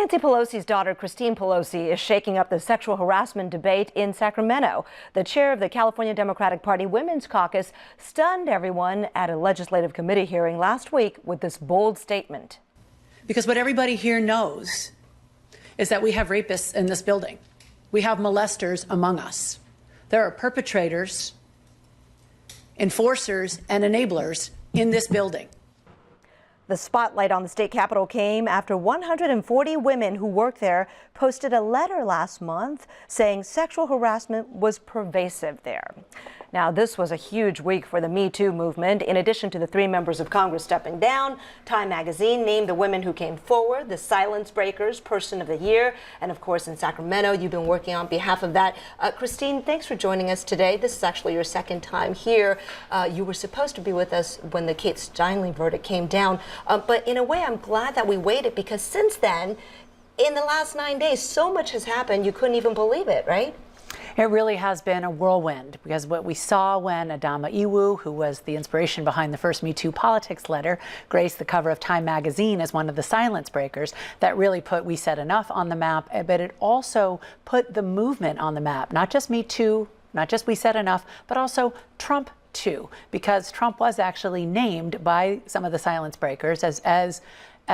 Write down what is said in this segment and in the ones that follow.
Nancy Pelosi's daughter, Christine Pelosi, is shaking up the sexual harassment debate in Sacramento. The chair of the California Democratic Party Women's Caucus stunned everyone at a legislative committee hearing last week with this bold statement. Because what everybody here knows is that we have rapists in this building. We have molesters among us. There are perpetrators, enforcers, and enablers in this building. The spotlight on the state capitol came after 140 women who work there posted a letter last month saying sexual harassment was pervasive there. Now, this was a huge week for the Me Too movement. In addition to the 3 members of Congress stepping down, Time magazine named the women who came forward the Silence Breakers Person of the Year. And of course, in Sacramento, you've been working on behalf of that. Christine, thanks for joining us today. This is actually your second time here. You were supposed to be with us when the Kate Steinle verdict came down. But in a way, I'm glad that we waited, because since then, in the last 9 days, so much has happened. You couldn't even believe it, right? It really has been a whirlwind, because what we saw when Adama Iwu, who was the inspiration behind the first Me Too Politics letter, graced the cover of Time magazine as one of the silence breakers, that really put We Said Enough on the map, but it also put the movement on the map. Not just Me Too, not just We Said Enough, but also Trump too, because Trump was actually named by some of the silence breakers as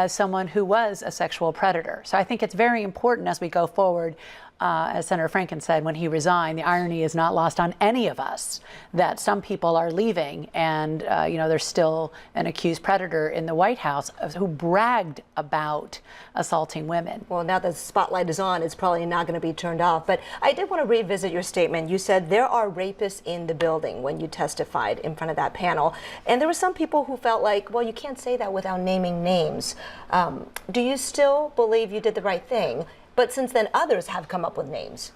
someone who was a sexual predator. So I think it's very important as we go forward. As Senator Franken said when he resigned, the irony is not lost on any of us that some people are leaving, and there's still an accused predator in the White House who bragged about assaulting women. Well, now that the spotlight is on, it's probably not going to be turned off. But I did want to revisit your statement. You said there are rapists in the building when you testified in front of that panel. And there were some people who felt like, well, you can't say that without naming names. Do you still believe you did the right thing? But since then, others have come up with names.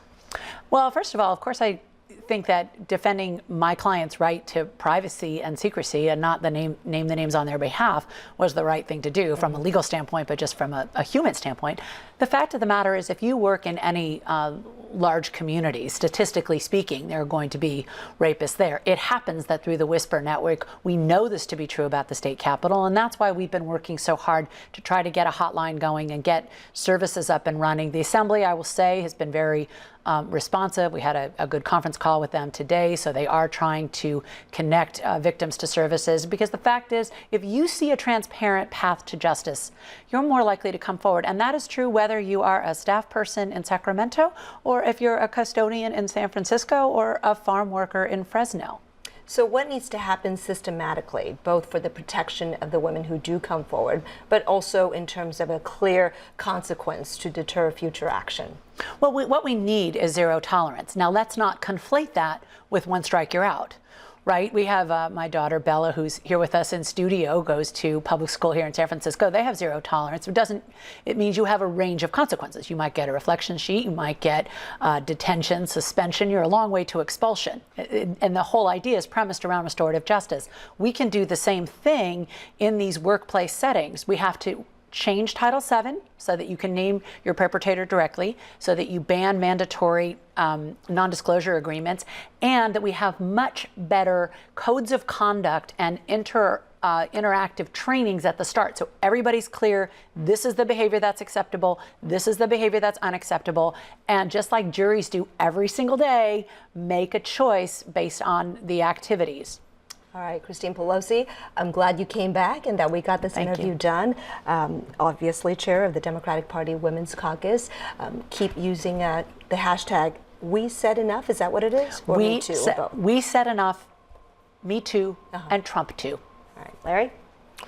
Well, first of all, of course, I think that defending my client's right to privacy and secrecy and not name the names on their behalf was the right thing to do from a legal standpoint, but just from a human standpoint. The fact of the matter is, if you work in any large community, statistically speaking, there are going to be rapists there. It happens that through the Whisper Network, we know this to be true about the state capitol, and that's why we've been working so hard to try to get a hotline going and get services up and running. The Assembly, I will say, has been very responsive. We had a good conference call with them today, so they are trying to connect victims to services, because the fact is, if you see a transparent path to justice, you're more likely to come forward. And that is true whether you are a staff person in Sacramento, or if you're a custodian in San Francisco, or a farm worker in Fresno. So what needs to happen systematically, both for the protection of the women who do come forward, but also in terms of a clear consequence to deter future action? Well, what we need is zero tolerance. Now, let's not conflate that with one strike, you're out. Right? We have my daughter, Bella, who's here with us in studio, goes to public school here in San Francisco. They have zero tolerance. It means you have a range of consequences. You might get a reflection sheet. You might get detention, suspension. You're a long way to expulsion. And the whole idea is premised around restorative justice. We can do the same thing in these workplace settings. We have to change Title VII so that you can name your perpetrator directly, so that you ban mandatory non-disclosure agreements, and that we have much better codes of conduct and interactive trainings at the start, so everybody's clear, this is the behavior that's acceptable, this is the behavior that's unacceptable, and just like juries do every single day, make a choice based on the activities. All right, Christine Pelosi, I'm glad you came back and that we got this interview done. Obviously, chair of the Democratic Party Women's Caucus. Keep using the hashtag We Said Enough. Is that what it is? Or Me Too? We Said Enough, Me Too, and Trump Too. All right, Larry?